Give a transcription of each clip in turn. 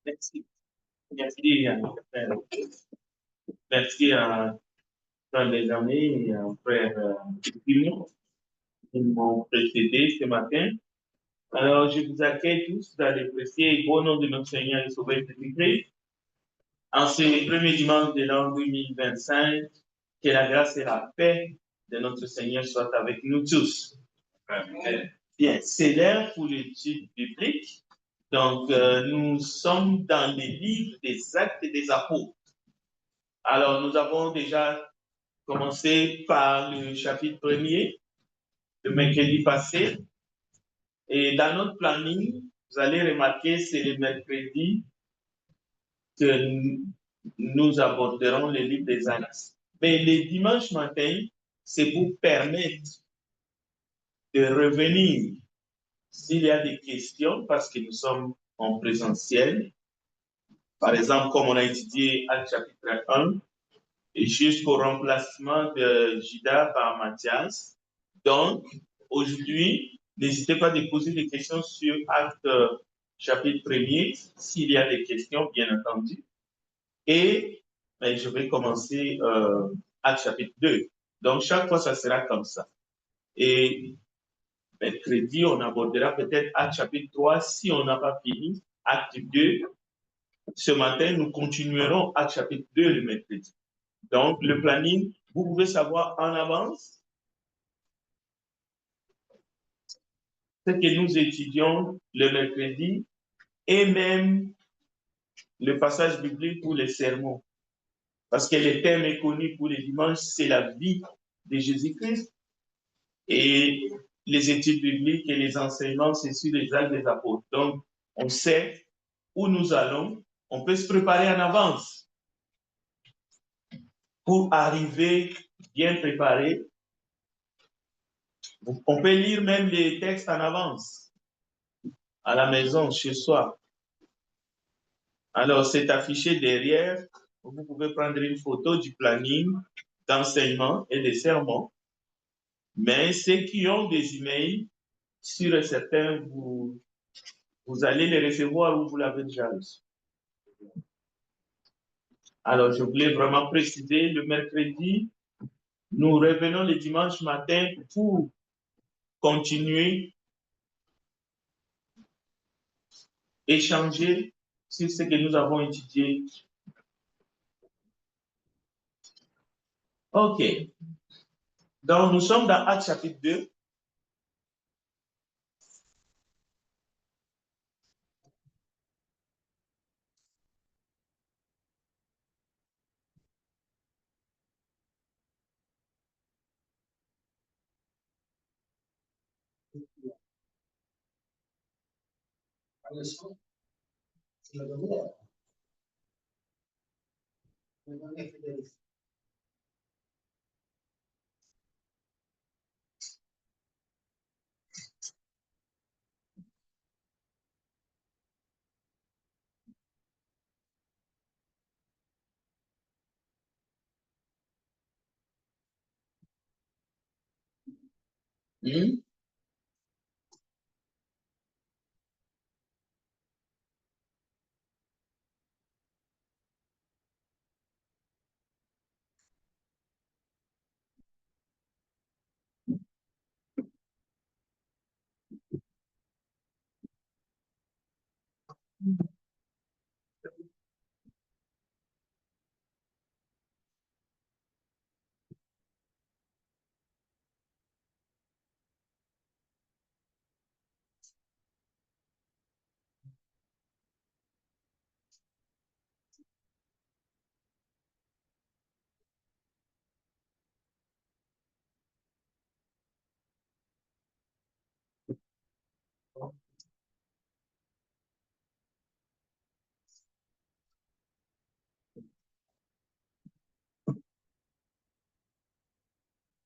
Merci. Merci, merci à dans les années et à frère Simon qui m'ont précédé ce matin. Alors, je vous accueille tous dans le précieux et beau nom de notre Seigneur et Sauveur Jésus-Christ. En ce premier dimanche de l'an 2025, que la grâce et la paix de notre Seigneur soient avec nous tous. Amen. Bien, c'est l'heure pour l'étude biblique. Donc, nous sommes dans les livres des Actes et des Apôtres. Alors, nous avons déjà commencé par le chapitre 1er, le mercredi passé. Et dans notre planning, vous allez remarquer, c'est le mercredi que nous aborderons le livre des Actes. Mais les dimanches matins, c'est pour permettre de revenir s'il y a des questions, parce que nous sommes en présentiel. Par exemple, comme on a étudié Actes chapitre 1, et jusqu'au remplacement de Judas par Matthias. Donc, aujourd'hui, n'hésitez pas à poser des questions sur Acte chapitre 1er, s'il y a des questions, bien entendu. Et je vais commencer Acte chapitre 2. Donc, chaque fois, ça sera comme ça. Et mercredi, on abordera peut-être Acte chapitre 3 si on n'a pas fini. Acte 2. Ce matin, nous continuerons Acte chapitre 2 le mercredi. Donc, le planning, vous pouvez savoir en avance ce que nous étudions le mercredi et même le passage biblique pour les sermons. Parce que le thème est connu pour les dimanches, c'est la vie de Jésus-Christ. Et les études bibliques et les enseignements, c'est sur les actes des apôtres. Donc, on sait où nous allons, on peut se préparer en avance pour arriver bien préparé. On peut lire même les textes en avance, à la maison, chez soi. Alors, c'est affiché derrière. Vous pouvez prendre une photo du planning d'enseignement et des sermons. Mais ceux qui ont des emails, sûr et certain, vous allez les recevoir ou vous l'avez déjà reçu. Alors, je voulais vraiment préciser, le mercredi, nous revenons le dimanche matin pour continuer, échanger sur ce que nous avons étudié. OK. Donc, nous sommes dans Actes chapitre 2.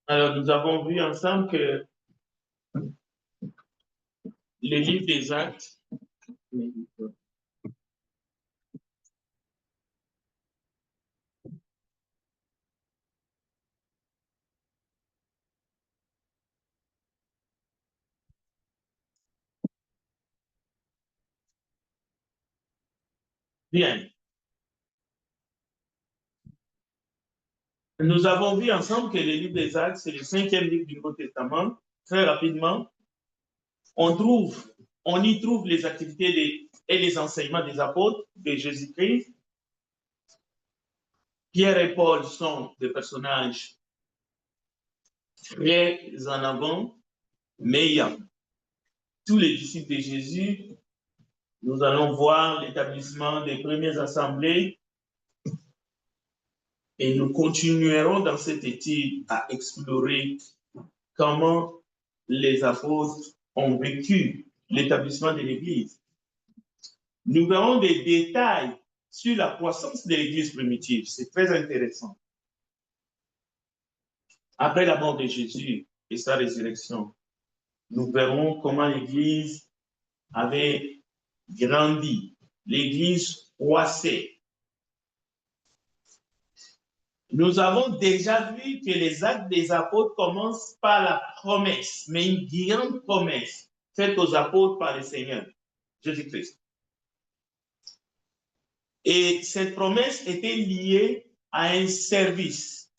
Alors, nous avons vu ensemble que les livres des actes, Bien. Nous avons vu ensemble que le livre des Actes, c'est le 5e livre du Nouveau Testament. Très rapidement, on y trouve les activités et les enseignements des apôtres de Jésus-Christ. Pierre et Paul sont des personnages très en avant, mais il y a tous les disciples de Jésus. Nous allons voir l'établissement des premières assemblées et nous continuerons dans cette étude à explorer comment les apôtres ont vécu l'établissement de l'Église. Nous verrons des détails sur la croissance de l'Église primitive. C'est très intéressant. Après la mort de Jésus et sa résurrection, nous verrons comment l'Église avait grandi. L'Église croissait. Nous avons déjà vu que les actes des apôtres commencent par la promesse, mais une grande promesse faite aux apôtres par le Seigneur, Jésus-Christ. Et cette promesse était liée à un service.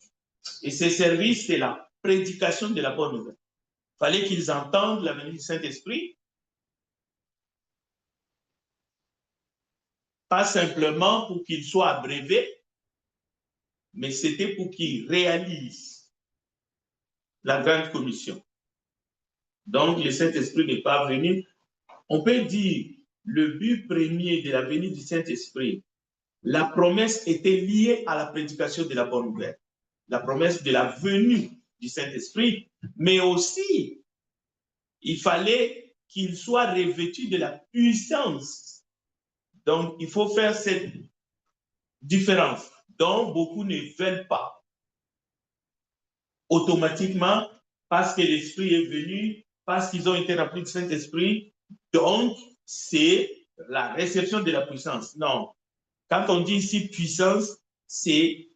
Et ce service, c'est la prédication de la bonne nouvelle. Il fallait qu'ils entendent la venue du Saint-Esprit, pas simplement pour qu'ils soient abreuvés, mais c'était pour qu'ils réalisent la grande commission. Donc, le Saint-Esprit n'est pas venu. On peut dire le but premier de la venue du Saint-Esprit, la promesse était liée à la prédication de la bonne nouvelle. La promesse de la venue du Saint-Esprit, mais aussi, il fallait qu'il soit revêtu de la puissance. Donc, il faut faire cette différence dont beaucoup ne veulent pas. Automatiquement, parce que l'Esprit est venu, parce qu'ils ont été remplis du Saint-Esprit, donc c'est la réception de la puissance. Non. Quand on dit ici puissance, c'est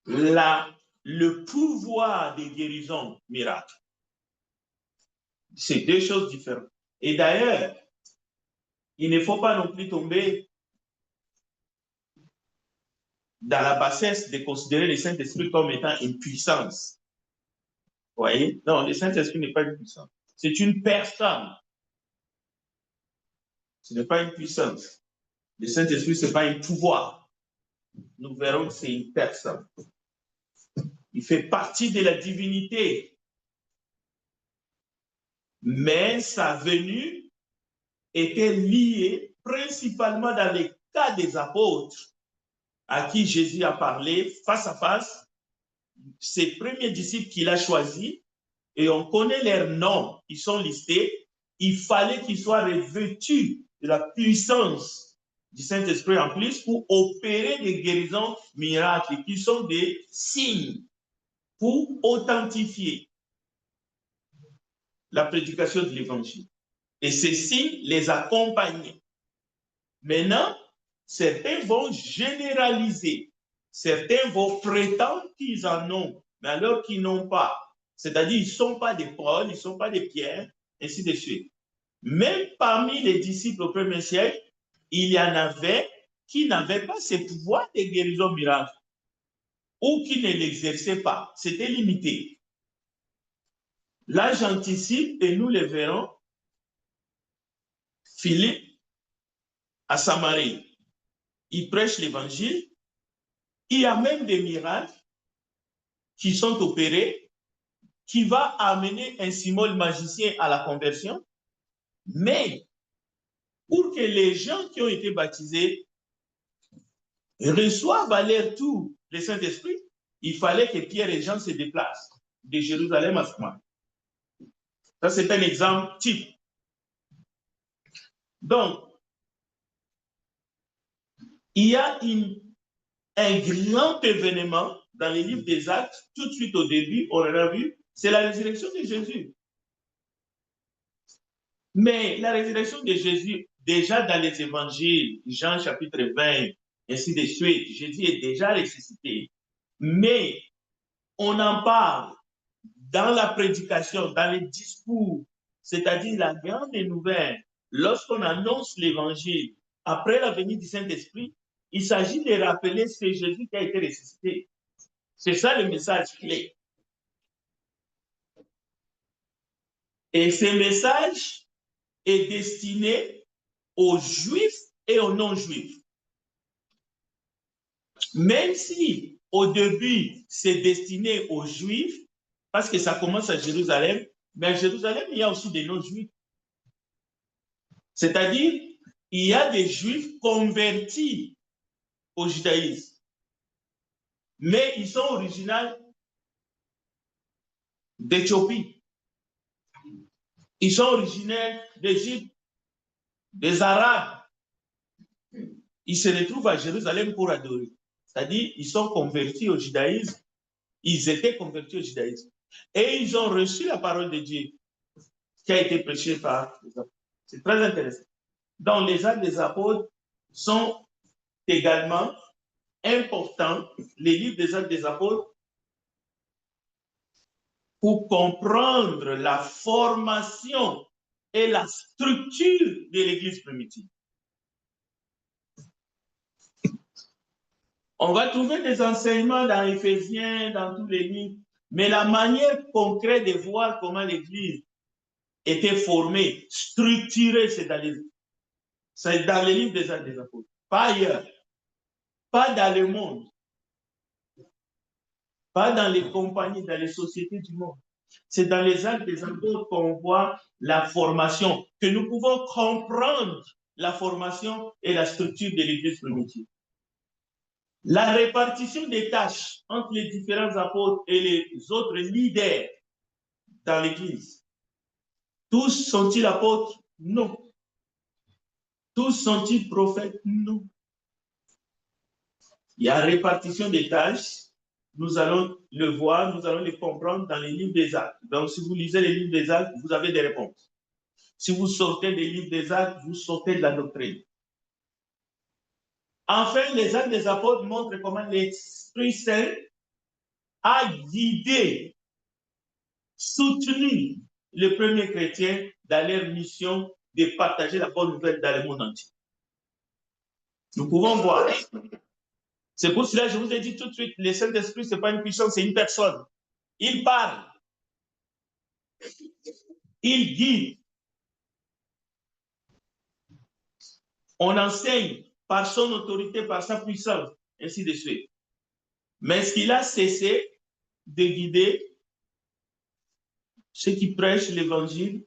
le pouvoir de guérison miracle. C'est deux choses différentes. Et d'ailleurs, il ne faut pas non plus tomber dans la bassesse de considérer le Saint-Esprit comme étant une puissance. Vous voyez? Non, le Saint-Esprit n'est pas une puissance. C'est une personne. Ce n'est pas une puissance. Le Saint-Esprit, ce n'est pas un pouvoir. Nous verrons que c'est une personne. Il fait partie de la divinité. Mais sa venue était liée principalement dans les cas des apôtres à qui Jésus a parlé face à face, ses premiers disciples qu'il a choisis, et on connaît leurs noms, ils sont listés, il fallait qu'ils soient revêtus de la puissance du Saint-Esprit en plus pour opérer des guérisons miracles qui sont des signes pour authentifier la prédication de l'Évangile. Et ces signes les accompagnaient. Maintenant, certains vont généraliser. Certains vont prétendre qu'ils en ont, mais alors qu'ils n'ont pas. C'est-à-dire, ils ne sont pas des Paul, ils ne sont pas des Pierre, ainsi de suite. Même parmi les disciples au premier siècle, il y en avait qui n'avaient pas ce pouvoir de guérison miracle ou qui ne l'exerçaient pas. C'était limité. Là, j'anticipe et nous le verrons. Philippe, à Samarie, il prêche l'évangile. Il y a même des miracles qui sont opérés, qui va amener un Simon le magicien à la conversion. Mais pour que les gens qui ont été baptisés reçoivent à leur tour le Saint-Esprit, il fallait que Pierre et Jean se déplacent de Jérusalem à Samarie. Ça, c'est un exemple type. Donc, il y a un grand événement dans les livres des Actes, tout de suite au début, on l'a vu, c'est la résurrection de Jésus. Mais la résurrection de Jésus, déjà dans les évangiles, Jean chapitre 20, ainsi de suite, Jésus est déjà ressuscité. Mais on en parle dans la prédication, dans les discours, c'est-à-dire la grande nouvelle, lorsqu'on annonce l'évangile après la venue du Saint-Esprit, il s'agit de rappeler ce Jésus qui a été ressuscité. C'est ça le message clé. Et ce message est destiné aux Juifs et aux non-Juifs. Même si au début, c'est destiné aux Juifs, parce que ça commence à Jérusalem, mais à Jérusalem, il y a aussi des non-Juifs. C'est-à-dire, il y a des Juifs convertis au judaïsme, mais ils sont originaires d'Éthiopie. Ils sont originaires d'Égypte, des Arabes. Ils se retrouvent à Jérusalem pour adorer. C'est-à-dire, ils sont convertis au judaïsme. Ils étaient convertis au judaïsme. Et ils ont reçu la parole de Dieu qui a été prêchée par les apôtres. C'est très intéressant. Donc, les actes des apôtres sont également importants, les livres des actes des apôtres, pour comprendre la formation et la structure de l'Église primitive. On va trouver des enseignements dans Éphésiens, dans tous les livres, mais la manière concrète de voir comment l'Église était formée, structurée, c'est dans les livres des actes des apôtres, pas ailleurs, pas dans le monde, pas dans les compagnies, dans les sociétés du monde. C'est dans les actes des apôtres qu'on voit la formation, que nous pouvons comprendre la formation et la structure de l'Église primitive. La répartition des tâches entre les différents apôtres et les autres leaders dans l'Église. Tous sont-ils apôtres? Non. Tous sont-ils prophètes? Non. Il y a répartition des tâches. Nous allons le voir, nous allons le comprendre dans les livres des actes. Donc, si vous lisez les livres des actes, vous avez des réponses. Si vous sortez des livres des actes, vous sortez de la doctrine. Enfin, les actes des apôtres montrent comment l'Esprit Saint a guidé, soutenu les premiers chrétiens dans leur mission de partager la bonne nouvelle dans le monde entier. Nous pouvons voir. C'est pour cela que je vous ai dit tout de suite, le Saint-Esprit, ce n'est pas une puissance, c'est une personne. Il parle. Il guide. On enseigne par son autorité, par sa puissance, ainsi de suite. Mais est-ce qu'il a cessé de guider ceux qui prêchent l'évangile,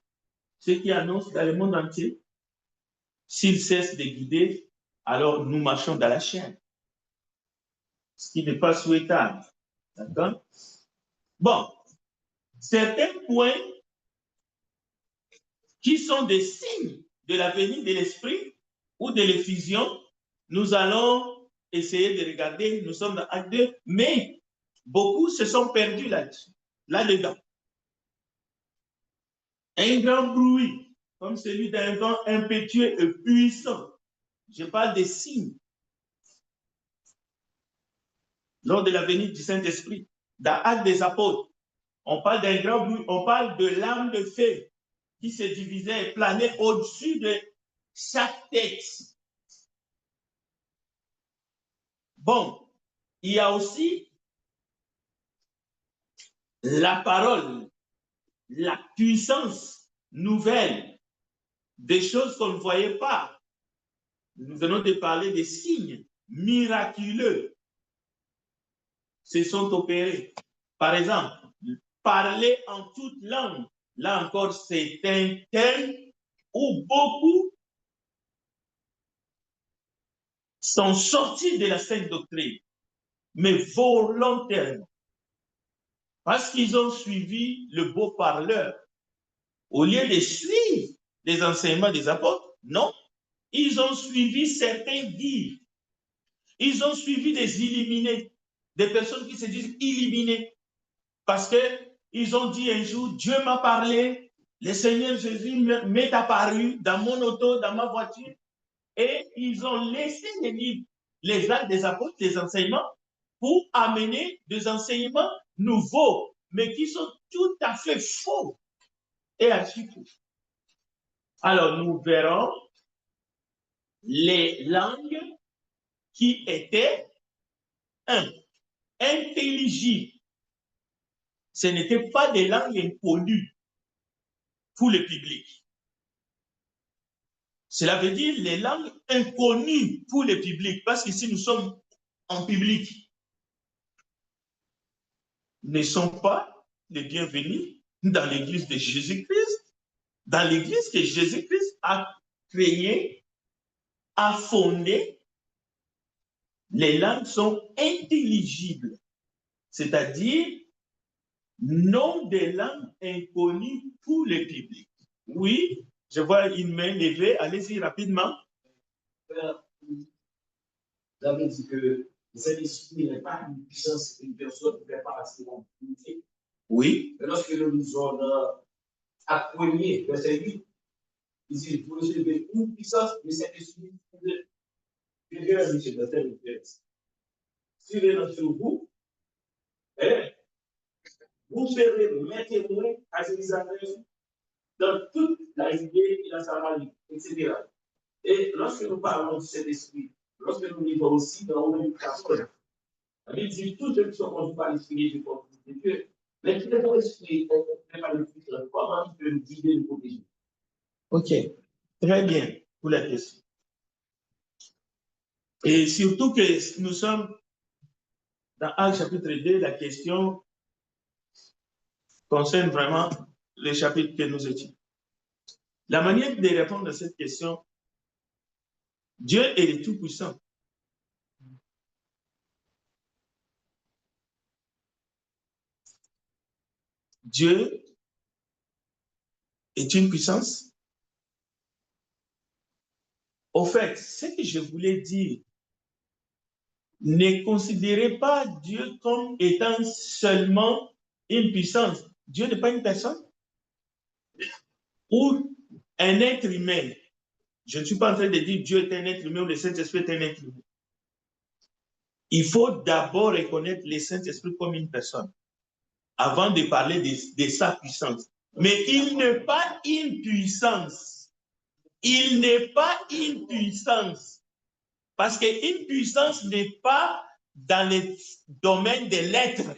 ceux qui annoncent dans le monde entier? S'il cesse de guider, alors nous marchons dans la chaîne. Ce qui n'est pas souhaitable. D'accord? Bon, certains points qui sont des signes de la venue de l'Esprit ou de l'effusion, nous allons essayer de regarder, nous sommes dans Acte 2, mais beaucoup se sont perdus là-dedans. Un grand bruit, comme celui d'un vent impétueux et puissant. Je parle des signes. Lors de la venue du Saint-Esprit, dans Actes des Apôtres, on parle d'un grand bruit, on parle de l'âme de feu qui se divisait et planait au-dessus de chaque tête. Bon, il y a aussi la parole, la puissance nouvelle, des choses qu'on ne voyait pas. Nous venons de parler des signes miraculeux se sont opérés. Par exemple, parler en toute langue. Là encore, c'est un thème où beaucoup sont sortis de la sainte doctrine, mais volontairement. Parce qu'ils ont suivi le beau parleur. Au lieu de suivre les enseignements des apôtres, non. Ils ont suivi certains guides. Ils ont suivi des illuminés, des personnes qui se disent illuminées. Parce qu'ils ont dit un jour, Dieu m'a parlé, le Seigneur Jésus m'est apparu dans mon auto, dans ma voiture, et ils ont laissé les livres, les actes des apôtres, les enseignements, pour amener des enseignements nouveaux, mais qui sont tout à fait faux et archi-faux. Alors, nous verrons les langues qui étaient intelligibles. Ce n'étaient pas des langues inconnues pour le public. Cela veut dire les langues inconnues pour le public, parce qu'ici nous sommes en public, ne sont pas les bienvenus dans l'église de Jésus-Christ, dans l'église que Jésus-Christ a créée, a fondée. Les langues sont intelligibles, c'est-à-dire non des langues inconnues pour le public. Oui, je vois une main levée, allez-y rapidement. Vous avez dit que le Saint-Esprit n'est pas une puissance, une personne qui n'est pas assez compliquée. Oui. Mais lorsque nous lisons à 1er, verset 8, il dit, vous recevez une puissance, mais Saint-Esprit, je viens de la terre de Christ. S'il est dans vous, vous serez mes témoins à Jérusalem, dans toute la Judée et la Samarie, etc. Et lorsque nous parlons de cet esprit, lorsque nous lisons aussi dans Romains 14, il dit tous ceux qui sont conduits par l'esprit du peuple de Dieu, mais qui n'est pas l'esprit, n'est pas le Christ, comment il peut nous guider, nous protéger? Ok, très bien pour la question. Et surtout que nous sommes dans Actes chapitre 2, la question concerne vraiment le chapitre que nous étudions. La manière de répondre à cette question, Dieu est le Tout-Puissant. Dieu est une puissance. Au fait, ce que je voulais dire, ne considérez pas Dieu comme étant seulement une puissance. Dieu n'est pas une personne ou un être humain. Je ne suis pas en train de dire Dieu est un être humain ou le Saint-Esprit est un être humain. Il faut d'abord reconnaître le Saint-Esprit comme une personne avant de parler de sa puissance. Mais il n'est pas une puissance. Il n'est pas une puissance. Parce qu'une puissance n'est pas dans le domaine de l'être.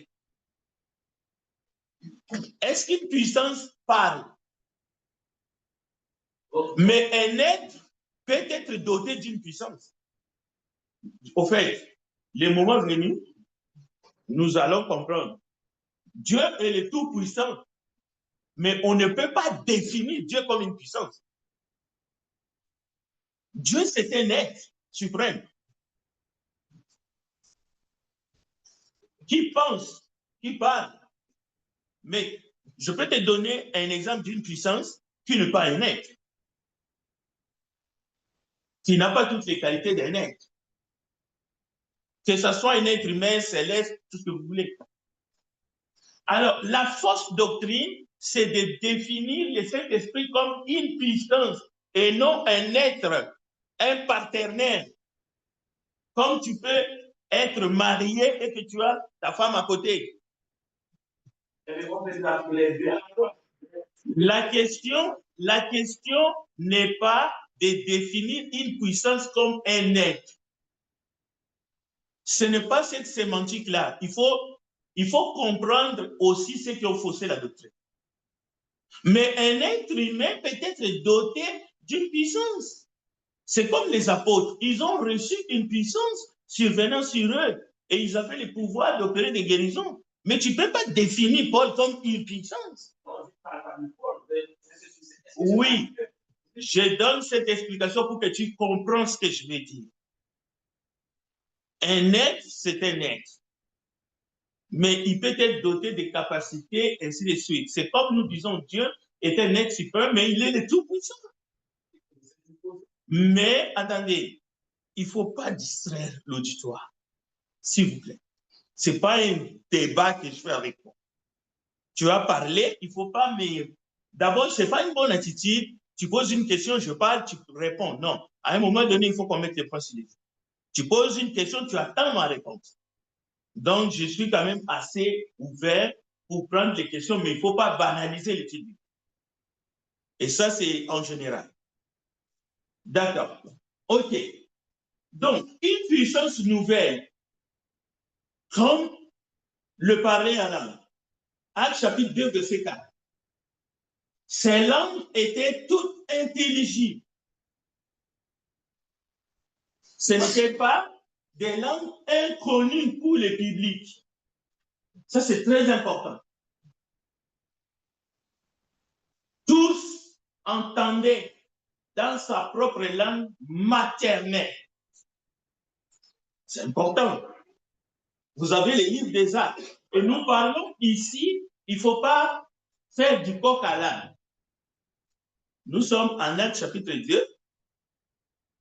Est-ce qu'une puissance parle? Mais un être peut être doté d'une puissance. Au fait, le moment venu, nous allons comprendre. Dieu est le Tout-Puissant, mais on ne peut pas définir Dieu comme une puissance. Dieu, c'est un être suprême qui pense, qui parle. Mais je peux te donner un exemple d'une puissance qui n'est pas un être, qui n'a pas toutes les qualités d'un être. Que ce soit un être humain, céleste, tout ce que vous voulez. Alors, la fausse doctrine, c'est de définir le Saint-Esprit comme une puissance et non un être, un partenaire. Comme tu peux être marié et que tu as ta femme à côté. La question n'est pas de définir une puissance comme un être. Ce n'est pas cette sémantique-là. Il faut comprendre aussi ce qui a faussé la doctrine. Mais un être humain peut être doté d'une puissance. C'est comme les apôtres. Ils ont reçu une puissance survenant sur eux et ils avaient le pouvoir d'opérer des guérisons. Mais tu ne peux pas définir Paul comme une puissance. Oui, je donne cette explication pour que tu comprennes ce que je veux dire. Un être, c'est un être. Mais il peut être doté de capacités, ainsi de suite. C'est comme nous disons, Dieu est un être suprême, mais il est le tout-puissant. Mais, attendez, il ne faut pas distraire l'auditoire, s'il vous plaît. Ce n'est pas un débat que je fais avec toi. Tu as parlé, il ne faut pas me... D'abord, ce n'est pas une bonne attitude. Tu poses une question, je parle, tu réponds. Non, à un moment donné, il faut qu'on mette les points sur les i. Tu poses une question, tu attends ma réponse. Donc, je suis quand même assez ouvert pour prendre les questions, mais il ne faut pas banaliser l'étude. Et ça, c'est en général. D'accord. OK. Donc, une puissance nouvelle, comme le parler en langue. Actes chapitre 2, verset 4. Ces langues étaient toutes intelligibles. Ce n'étaient pas des langues inconnues pour le public. Ça, c'est très important. Tous entendaient dans sa propre langue maternelle. C'est important. Vous avez les livres des Actes. Et nous parlons ici, il ne faut pas faire du coq à l'âne. Nous sommes en Actes chapitre 2,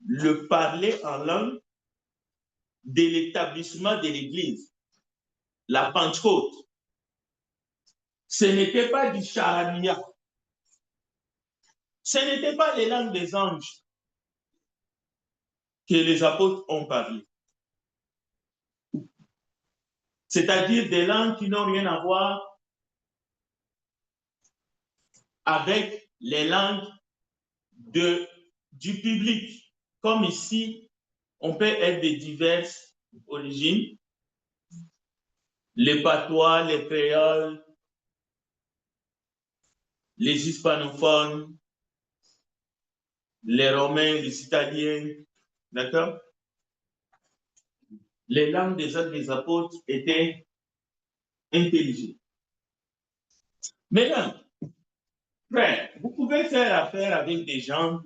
le parler en langue de l'établissement de l'Église, la Pentecôte. Ce n'était pas du charabia. Ce n'était pas les langues des anges que les apôtres ont parlé. C'est-à-dire des langues qui n'ont rien à voir avec les langues du public. Comme ici, on peut être de diverses origines. Les patois, les créoles, les hispanophones, les romains, les italiens, d'accord? Les langues des Actes des apôtres étaient intelligibles. Maintenant, frère, vous pouvez faire affaire avec des gens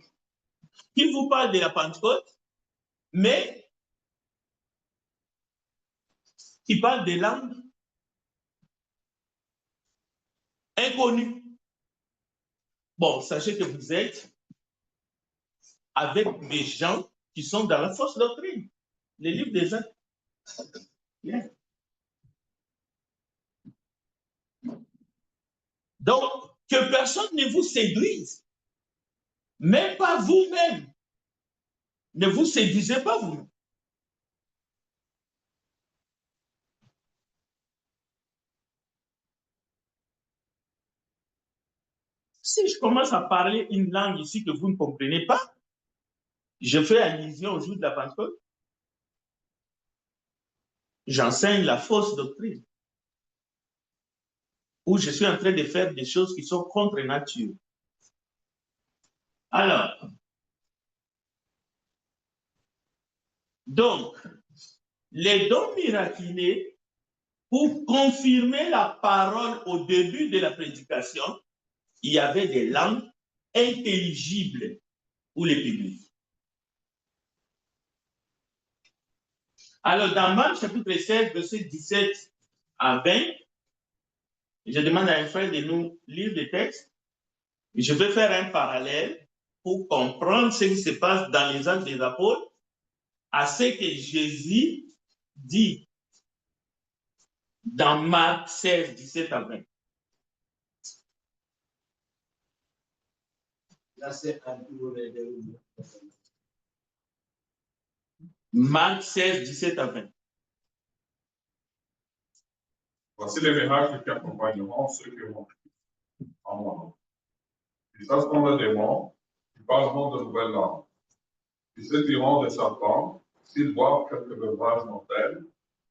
qui vous parlent de la Pentecôte, mais qui parlent des langues inconnues. Bon, sachez que vous êtes avec des gens qui sont dans la fausse doctrine. Les livres des Actes. Yeah. Donc, que personne ne vous séduise. Même pas vous-même. Ne vous séduisez pas vous-même. Si je commence à parler une langue ici que vous ne comprenez pas, je fais allusion au jour de la Pentecôte. J'enseigne la fausse doctrine. Ou je suis en train de faire des choses qui sont contre nature. Alors, donc, les dons miraculeux, pour confirmer la parole au début de la prédication, il y avait des langues intelligibles pour les publics. Alors, dans Marc chapitre 16, verset 17 à 20, je demande à un frère de nous lire le texte. Je vais faire un parallèle pour comprendre ce qui se passe dans les Actes des Apôtres à ce que Jésus dit dans Marc 16, 17 à 20. Marc 16, 17 à 20. Voici les miracles qui accompagneront ceux qui vont en mon nom. Ils chasseront des démons, ils parleront de nouvelles langues. Ils séduiront des serpents, s'ils boivent quelque breuvage mortel,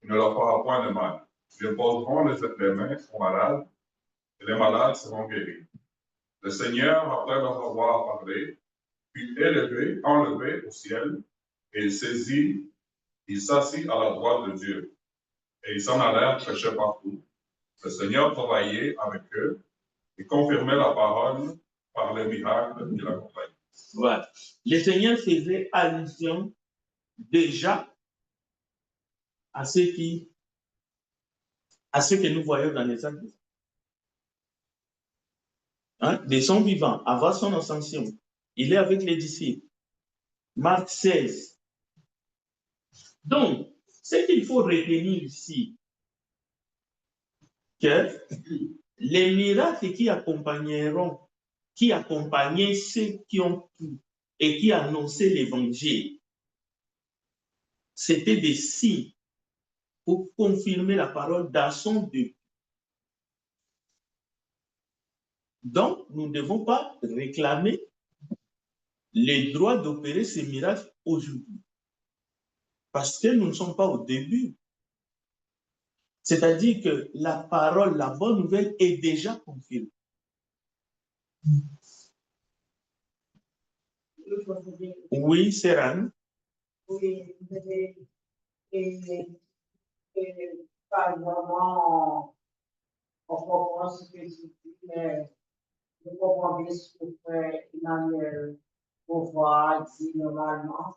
il ne leur fera point de mal. Ils imposeront les mains aux malades, et les malades seront guéris. Le Seigneur, après leur avoir parlé, fut enlevé au ciel, et il s'assit à la droite de Dieu. Et ils s'en allèrent prêcher partout. Le Seigneur travaillait avec eux et confirmait la parole par les miracles qu'il accompagnait. Voilà. Le Seigneur faisait allusion déjà à ce que nous voyons dans les Actes. De son vivant, avant son ascension, il est avec les disciples. Marc 16. Donc, ce qu'il faut retenir ici, que les miracles qui accompagnaient ceux qui ont cru et qui annonçaient l'évangile, c'était des signes pour confirmer la parole dans son début. Donc, nous ne devons pas réclamer les droits d'opérer ces miracles aujourd'hui. Parce que nous ne sommes pas au début. C'est-à-dire que la parole, la bonne nouvelle est déjà confirmée. Oui, Serran. Oui, pas vraiment on comprend ce que tu dis, mais je comprends bien ce que frère Emmanuel Beauvoir dit normalement,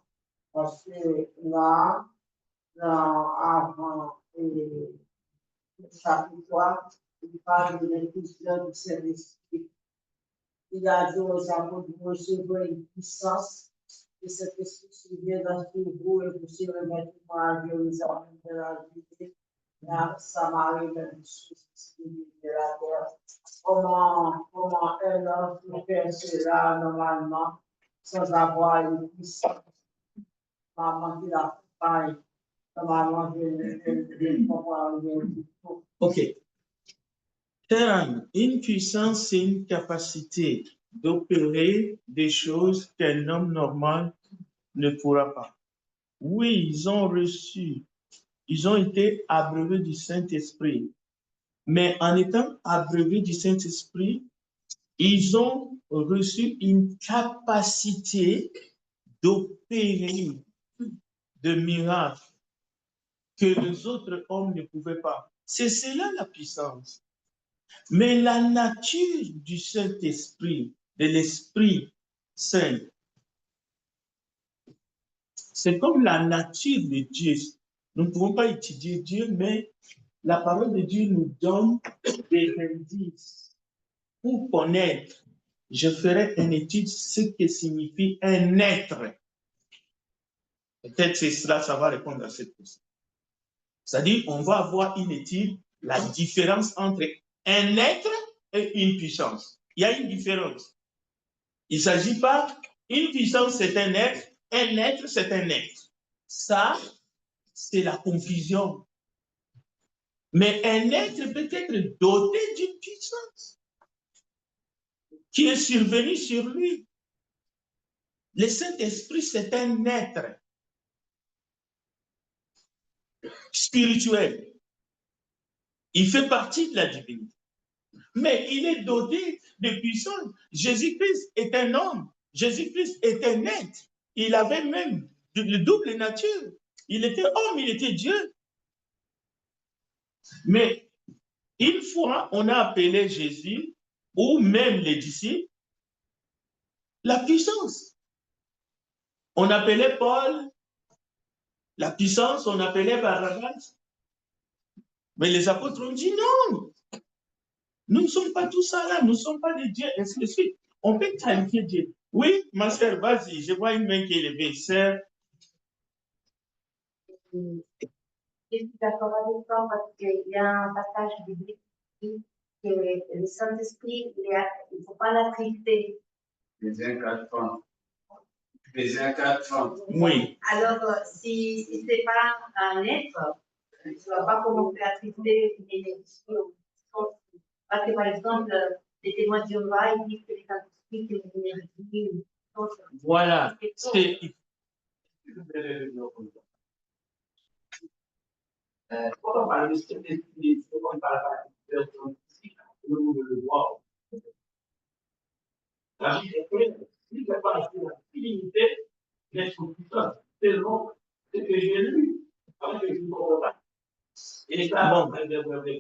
parce que là, avant le chapitre 3, il parle de l'inclusion du Saint-Esprit. Il a dit aux apôtres de recevoir une puissance que cet esprit survient dans tout vous et vous se remettre à Jérusalem de la vie, la Samarie, même de la terre. Comment un homme peut faire cela normalement sans avoir une puissance? Maman qui l'a fait, normalement, je comprends bien du tout. OK. Une puissance, c'est une capacité d'opérer des choses qu'un homme normal ne pourra pas. Oui, ils ont reçu, ils ont été abreuvés du Saint-Esprit. Mais en étant abreuvés du Saint-Esprit, ils ont reçu une capacité d'opérer de miracles que les autres hommes ne pouvaient pas. C'est cela la puissance. Mais la nature du Saint-Esprit, de l'Esprit Saint, c'est comme la nature de Dieu. Nous ne pouvons pas étudier Dieu, mais la parole de Dieu nous donne des indices pour connaître. Je ferai une étude ce que signifie un être. Peut-être c'est cela, ça va répondre à cette question. C'est-à-dire, on va avoir une étude, la différence entre un être et une puissance. Il y a une différence. Il ne s'agit pas, une puissance c'est un être c'est un être. Ça, c'est la confusion. Mais un être peut être doté d'une puissance qui est survenue sur lui. Le Saint-Esprit, c'est un être spirituel. Il fait partie de la divinité. Mais il est doté de puissance. Jésus-Christ est un homme. Jésus-Christ est un être. Il avait même le double nature. Il était homme, il était Dieu. Mais une fois, on a appelé Jésus, ou même les disciples, la puissance. On appelait Paul la puissance, on appelait Barnabas. Mais les apôtres ont dit non. Nous ne sommes pas tous ça là, nous ne sommes pas des dieux, ainsi de suite. On peut qualifier Dieu. Oui, ma sœur, vas-y, je vois une main qui est levée. Sœur. Je suis d'accord avec toi parce qu'il y a un passage biblique qui dit que le Saint-Esprit, il ne faut pas l'attrister. Éphésiens 4:30. Éphésiens 4:30. Oui. Alors, si ce n'est pas un être, tu ne vas pas commencer à attrister les discours. Parce que, par exemple, les témoins de Jéhovah, ils disent que les Saint-Esprit, c'est une énergie. Voilà. Quand on parle de Saint-Esprit, on ne parle pas de personne physique, nous le voyons. La vie est claire. Si je parle de la divinité, l'être puissant, c'est long, c'est que j'ai lu, parce que je ne comprends pas. Et ça, bon,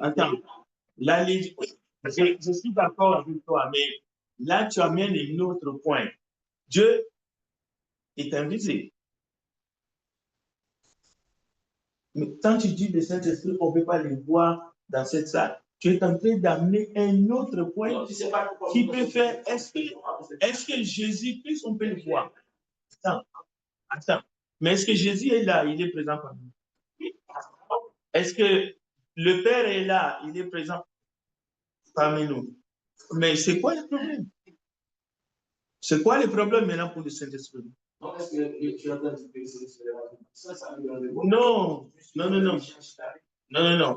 attends. Là, je suis d'accord avec toi, mais là, tu amènes un autre point. Dieu est invisible. Mais quand tu dis le Saint-Esprit, on ne peut pas le voir dans cette salle. Tu es en train d'amener un autre point qui peut faire. Est-ce que Jésus-Christ, on peut le voir? Attends. Mais est-ce que Jésus est là? Il est présent parmi nous. Est-ce que le Père est là? Il est présent parmi nous. Mais c'est quoi le problème? C'est quoi le problème maintenant pour le Saint-Esprit? Non.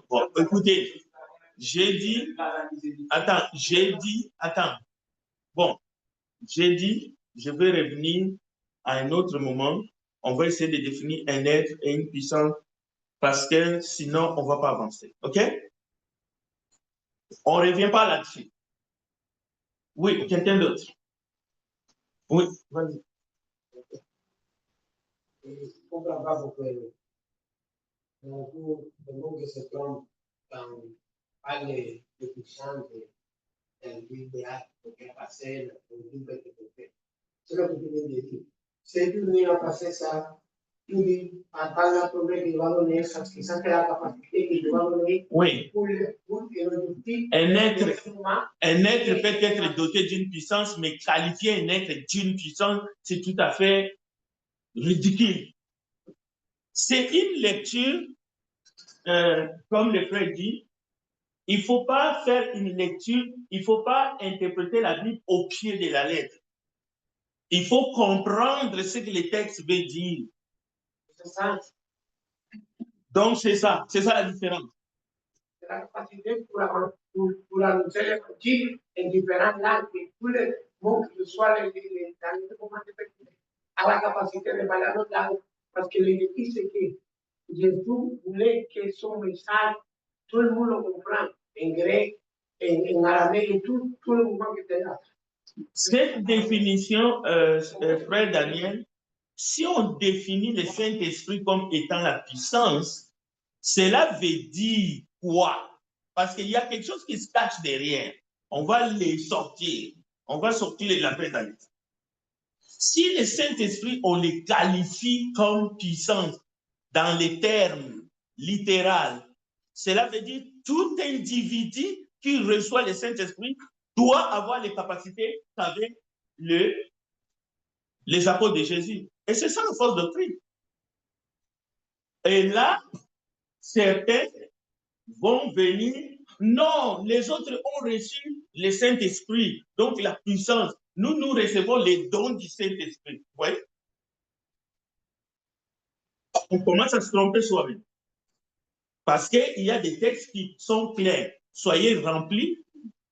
Bon, écoutez, j'ai dit, bon, j'ai dit je vais revenir à un autre moment. On va essayer de définir un être et une puissance parce que sinon, on ne va pas avancer. OK? On ne revient pas là-dessus. Oui, quelqu'un d'autre? Oui, vas-y. Je ne comprends pas pourquoi le mot que se trompe quand on parle de puissance, de l'idéal, de capacité, de liberté. C'est ce que tu viens de dire. Si tu viens à passer ça, tu dis, à part le problème qu'il va donner, ça, qui sent la capacité qu'il va donner Oui. pour le productif. Un être peut être doté d'une puissance, mais qualifier un être d'une puissance, c'est tout à fait ridicule. C'est une lecture, comme le frère dit, il ne faut pas faire une lecture, il ne faut pas interpréter la Bible au pied de la lettre. Il faut comprendre ce que le texte veut dire. C'est ça. Donc, c'est ça la différence. C'est la capacité pour annoncer l'évangile en différentes langues, et tous les mots, que ce soit les à la capacité de parler notre langue, parce que l'Église, c'est que Jésus voulait que son message, tout le monde le comprenne, en grec, en arabe, et tout le monde qui était là. Cette définition, frère Daniel, si on définit le Saint-Esprit comme étant la puissance, cela veut dire quoi? Parce qu'il y a quelque chose qui se cache derrière. On va les sortir. On va sortir la frère Daniel. Si le Saint-Esprit, on le qualifie comme puissance dans les termes littéraux, cela veut dire tout individu qui reçoit le Saint-Esprit doit avoir les capacités qu'avaient les apôtres de Jésus. Et c'est ça la fausse doctrine. Et là, certains vont venir. Non, les autres ont reçu le Saint-Esprit, donc la puissance. Nous recevons les dons du Saint-Esprit. Vous voyez? On commence à se tromper soi-même. Parce qu'il y a des textes qui sont clairs. Soyez remplis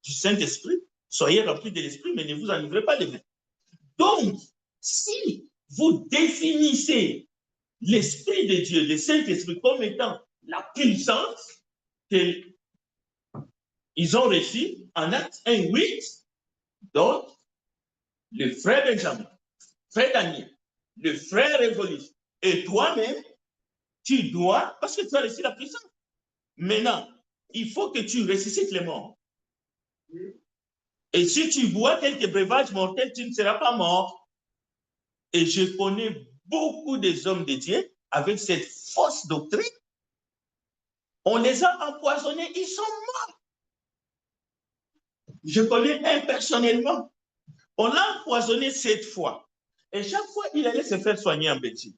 du Saint-Esprit, soyez remplis de l'Esprit, mais ne vous enivrez pas les mains. Donc, si vous définissez l'Esprit de Dieu, le Saint-Esprit, comme étant la puissance qu'ils ont reçue en Actes 1:8, donc, le frère Benjamin, frère Daniel, le frère Évolus, et toi-même, tu dois, parce que tu as reçu la puissance. Maintenant, il faut que tu ressuscites les morts. Et si tu bois quelques breuvages mortels, tu ne seras pas mort. Et je connais beaucoup des hommes de Dieu avec cette fausse doctrine. On les a empoisonnés, ils sont morts. Je connais un personnellement. On l'a empoisonné 7 fois. Et chaque fois, il allait se faire soigner en Belgique.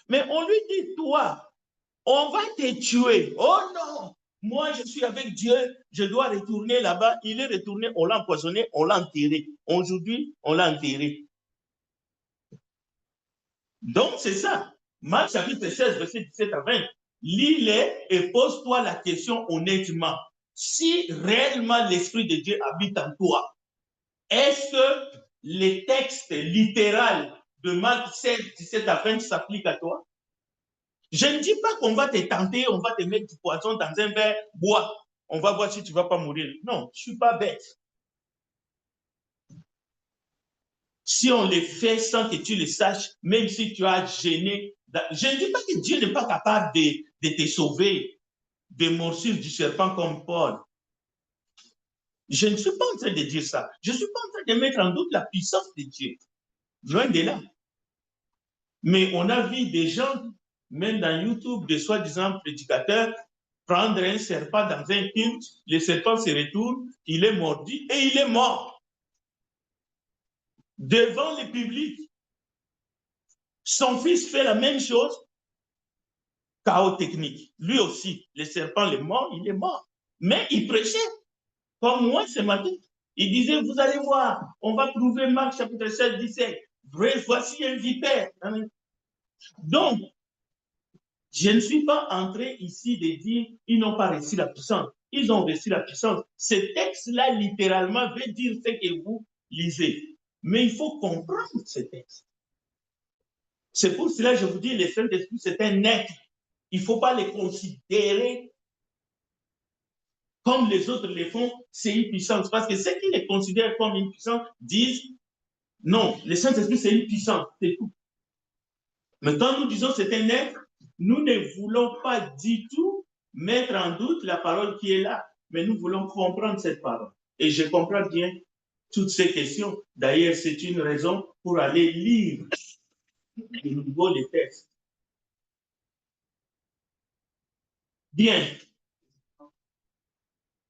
Mais on lui dit, toi, on va te tuer. Oh non, moi je suis avec Dieu, je dois retourner là-bas. Il est retourné, on l'a empoisonné, on l'a enterré. Aujourd'hui, on l'a enterré. Donc c'est ça. Marc chapitre 16, verset 17 à 20. Lis-les et pose-toi la question honnêtement. Si réellement l'Esprit de Dieu habite en toi, est-ce que les textes littéraux de Marc 16, 17 à 20 s'appliquent à toi? Je ne dis pas qu'on va te tenter, on va te mettre du poisson dans un verre, bois. On va voir si tu ne vas pas mourir. Non, je ne suis pas bête. Si on le fait sans que tu le saches, même si tu as gêné, je ne dis pas que Dieu n'est pas capable de te sauver des morsures du serpent comme Paul. Je ne suis pas en train de dire ça. Je ne suis pas en train de mettre en doute la puissance de Dieu. Loin de là. Mais on a vu des gens, même dans YouTube, de soi-disant prédicateurs, prendre un serpent dans un culte, le serpent se retourne, il est mordu et il est mort. Devant le public. Son fils fait la même chose, chaos technique. Lui aussi, le serpent est mort, il est mort. Mais il prêchait, comme moi ce matin. Il disait, vous allez voir, on va prouver Marc chapitre 16, 17. Voici un vipère. Donc, je ne suis pas en train ici de dire ils n'ont pas reçu la puissance. Ils ont reçu la puissance. Ce texte-là, littéralement, veut dire ce que vous lisez. Mais il faut comprendre ce texte. C'est pour cela que je vous dis, le Saint-Esprit, c'est un être. Il ne faut pas les considérer comme les autres les font, c'est une puissance. Parce que ceux qui les considèrent comme une puissance disent, non, le Saint-Esprit, c'est une puissance, c'est tout. Mais quand nous disons c'est un être, nous ne voulons pas du tout mettre en doute la parole qui est là, mais nous voulons comprendre cette parole. Et je comprends bien toutes ces questions. D'ailleurs, c'est une raison pour aller lire de nouveau les textes. Bien.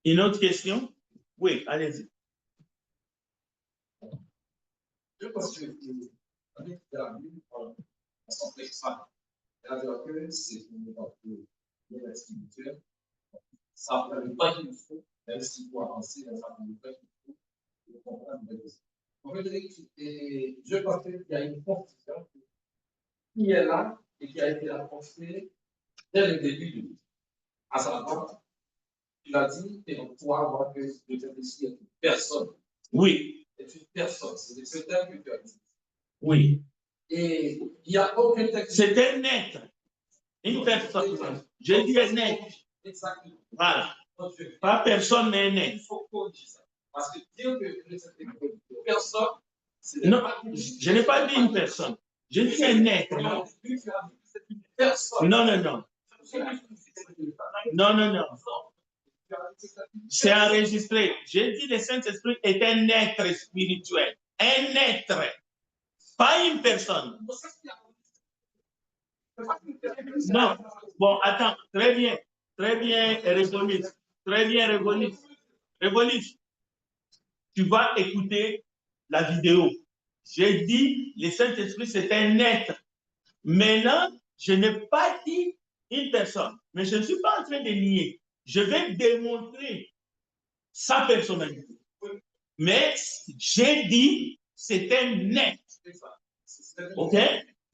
Une autre question? Oui, allez-y. Je pense que la Bible, façon très simple, c'est-à-dire que c'est une partie spirituelle. Ça ne veut pas qu'il faut, même s'il faut avancer dans sa communauté, il faut comprendre les choses. En fait, je pense qu'il y a une confusion qui est là et qui a été apportée dès le début du livre. À savoir, il a dit, et on pourra voir que le Saint-Esprit est une personne. Oui. C'est une personne, c'est ce terme que tu as dit. Oui. Et il n'y a aucun texte. C'est un être. Une personne. Je dis un être. Exactement. Voilà. Pas personne, mais un être. Il faut corriger ça. Parce que dire que une personne, c'est non, je n'ai pas dit une personne. Je dis un être. Non, c'est une personne. Non, non, non. Non, non, non. C'est enregistré. J'ai dit le Saint-Esprit est un être spirituel. Un être. Pas une personne. Non. Bon, attends. Très bien. Très bien, Révolis. Très bien, Révolis. Révolis, tu vas écouter la vidéo. J'ai dit, le Saint-Esprit, c'est un être. Maintenant, je n'ai pas dit une personne, mais je ne suis pas en train de nier. Je vais démontrer sa personnalité. Mais j'ai dit, c'est un être. OK?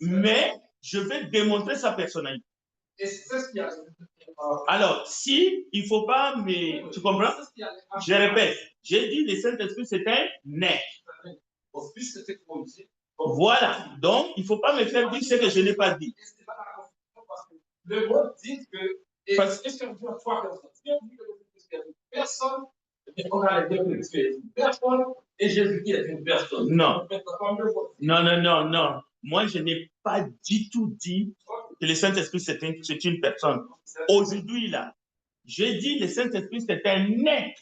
Mais je vais démontrer sa personnalité. Et c'est ce qu'il y a. Alors, si il ne faut pas, mais tu comprends? Je répète, j'ai dit le Saint-Esprit, c'est un être. Voilà. Donc, il ne faut pas me faire dire ce que je n'ai pas dit. Le mot dit que. Parce que si on dit trois personnes, si on dit que le personne, on a les deux que tu es une personne et Jésus-Christ est une personne. Non. Non, non, non, non. Moi, je n'ai pas du tout dit que le Saint-Esprit, c'est une personne. Aujourd'hui, là, j'ai dit que le Saint-Esprit, c'est un être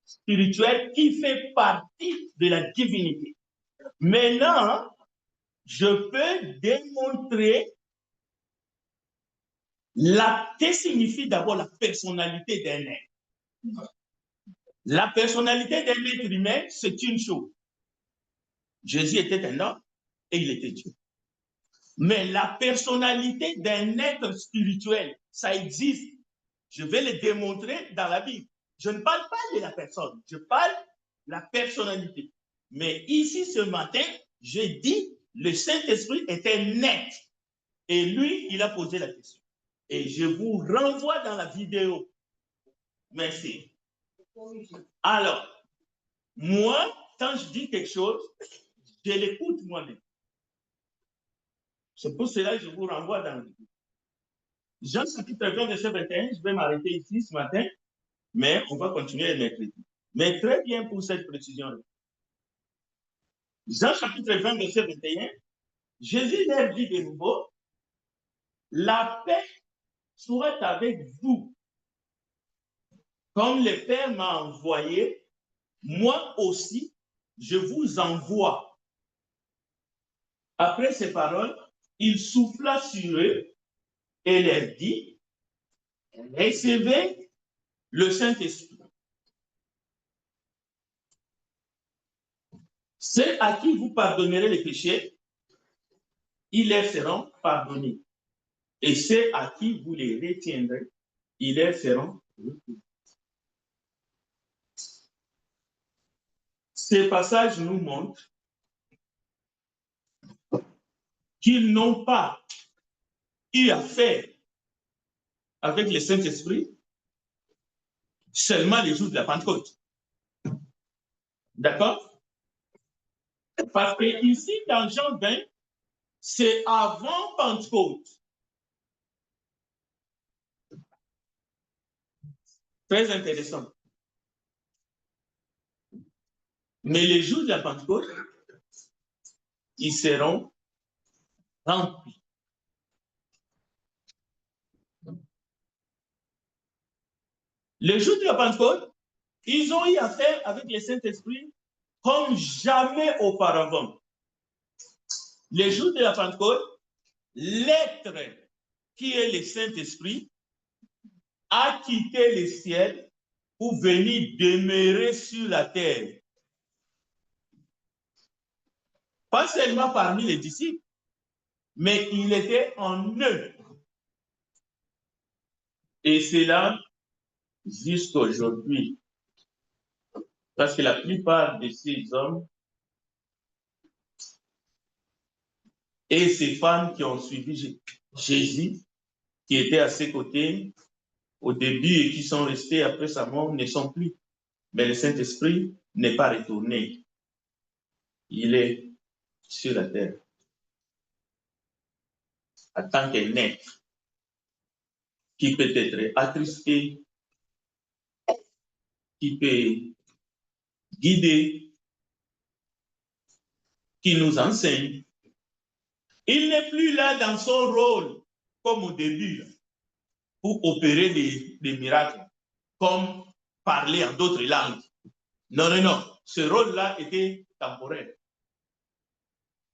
spirituel qui fait partie de la divinité. Maintenant, je peux démontrer que signifie d'abord la personnalité d'un être. La personnalité d'un être humain, c'est une chose. Jésus était un homme et il était Dieu. Mais la personnalité d'un être spirituel, ça existe. Je vais le démontrer dans la Bible. Je ne parle pas de la personne, je parle de la personnalité. Mais ici, ce matin, j'ai dit, le Saint-Esprit est un être. Et lui, il a posé la question. Et je vous renvoie dans la vidéo. Merci. Alors, moi, quand je dis quelque chose, je l'écoute moi-même. C'est pour cela que je vous renvoie dans la vidéo. Jean chapitre 20, verset 21, je vais m'arrêter ici ce matin, mais on va continuer mercredi. Mais très bien pour cette précision-là. Jean chapitre 20, verset 21, Jésus leur dit de nouveau, la paix soit avec vous. Comme le Père m'a envoyé, moi aussi, je vous envoie. Après ces paroles, il souffla sur eux et leur dit, recevez le Saint-Esprit. Ceux à qui vous pardonnerez les péchés, ils leur seront pardonnés. Et ceux à qui vous les retiendrez, ils leur seront retenus. Ces passages nous montrent qu'ils n'ont pas eu affaire avec le Saint-Esprit seulement les jours de la Pentecôte. D'accord? Parce que ici, dans Jean 20, c'est avant Pentecôte. Très intéressant. Mais les jours de la Pentecôte, ils seront remplis. Les jours de la Pentecôte, ils ont eu affaire avec le Saint-Esprit comme jamais auparavant. Les jours de la Pentecôte, l'être qui est le Saint-Esprit a quitté le ciel pour venir demeurer sur la terre. Pas seulement parmi les disciples, mais il était en eux. Et c'est là jusqu'à aujourd'hui. Parce que la plupart de ces hommes et ces femmes qui ont suivi Jésus, qui étaient à ses côtés au début et qui sont restés après sa mort, ne sont plus. Mais le Saint-Esprit n'est pas retourné. Il est sur la terre. En tant qu'un être qui peut être attristé, qui peut guider, qui nous enseigne. Il n'est plus là dans son rôle, comme au début, pour opérer des miracles, comme parler en d'autres langues. Non, non, non. Ce rôle-là était temporaire.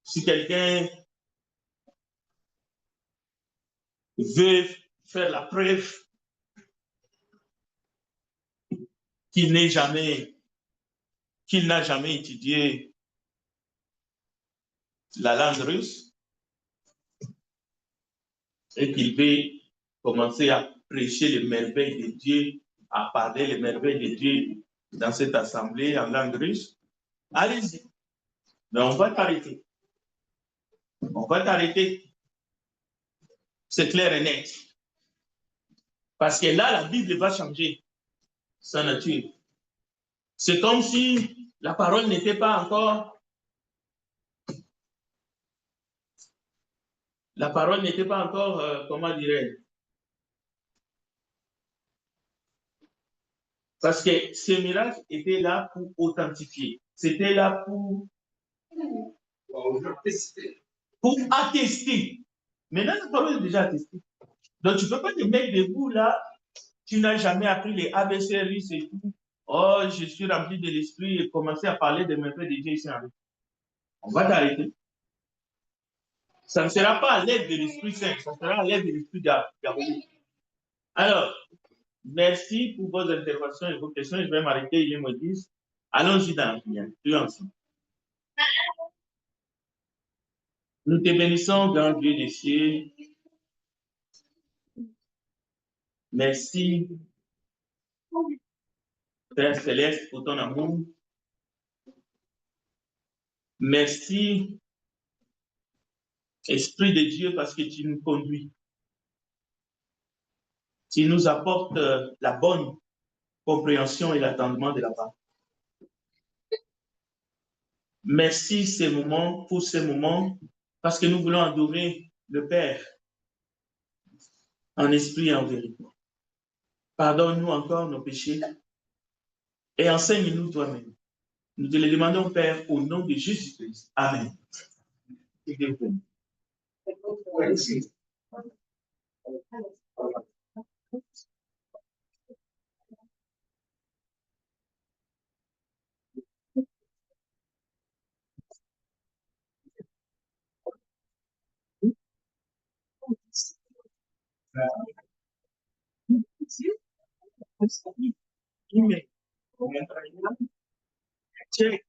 Si quelqu'un veut faire la preuve qu'il n'a jamais étudié la langue russe et qu'il veut commencer à prêcher les merveilles de Dieu, à parler les merveilles de Dieu dans cette assemblée en langue russe, allez-y. Mais on va t'arrêter. On va t'arrêter. C'est clair et net. Parce que là, la Bible va changer sa nature. C'est comme si la parole n'était pas encore... La parole n'était pas encore, comment dirais-je? Parce que ce miracle était là pour authentifier. C'était là pour attester. Maintenant, la parole est déjà attestée. Donc, tu ne peux pas te mettre debout là. Tu n'as jamais appris les ABC russes et tout. Oh, je suis rempli de l'esprit et commencer à parler de mes frères de Dieu ici. On va t'arrêter. Ça ne sera pas à l'aide de l'Esprit Saint, ça sera à l'aide de l'Esprit diabolique. Alors, merci pour vos interventions et vos questions. Je vais m'arrêter, il est midi 10. Allons-y dans la prière. Nous te bénissons, grand Dieu des cieux. Merci, Père Céleste, pour ton amour. Merci, Esprit de Dieu, parce que tu nous conduis. Tu nous apportes la bonne compréhension et l'attendement de la parole. Merci pour ces moments, parce que nous voulons adorer le Père en esprit et en vérité. Pardonne-nous encore nos péchés et enseigne-nous toi-même. Nous te le demandons, Père, au nom de Jésus-Christ. Amen. Check.